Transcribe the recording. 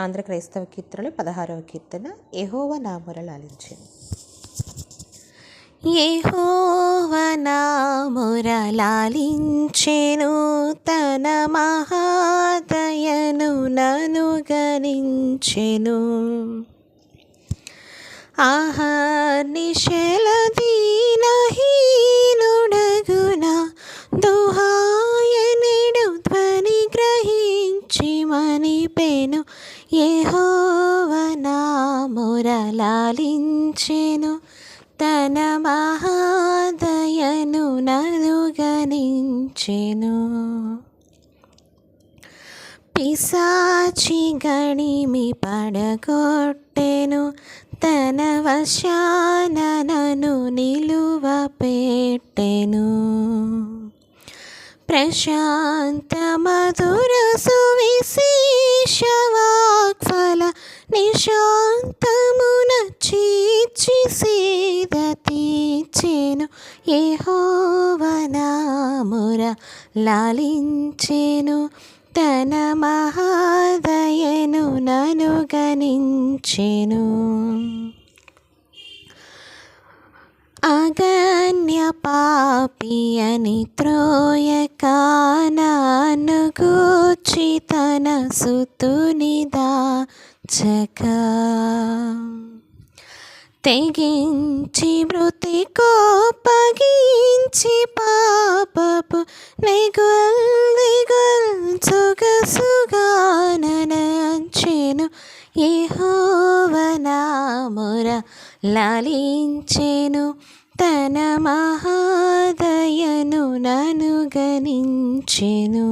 ఆంధ్ర క్రైస్తవ కీర్తనలు 16వ కీర్తన. యెహోవా నా మొర లాలించెను. యెహోవా నా మొర లాలించెను, తన మహాదయను ననుగనించెను. అహర్నిశల దీనహీనుడగున దుహాయనుడు ధ్వని గ్రహించి మనిపెను. యెహోవా నా మొర లాలించెను, తన మహాదయను ననుగనించెను. పిశాచి గణిమి పడగొట్టెను, తన వశాన నన్ను నిలువపెట్టెను. ప్రశాంత మధుర సువిశేష వాగ్ఫల నిశాంతమున చీచి సీద తీర్చెను. యెహోవా నా మొర లాలించెను, తన మహాదయను ననుగనించెను. అగణ్య పాపియని త్రోయక నన్ను గూర్చి తన సుతుని దాచక, తెగించి మృతి కోపగించి పాపపు సొగసుగానంచెను. యెహోవా నా మొర లాలించెను, తన మహాదయను ననుగనించెను.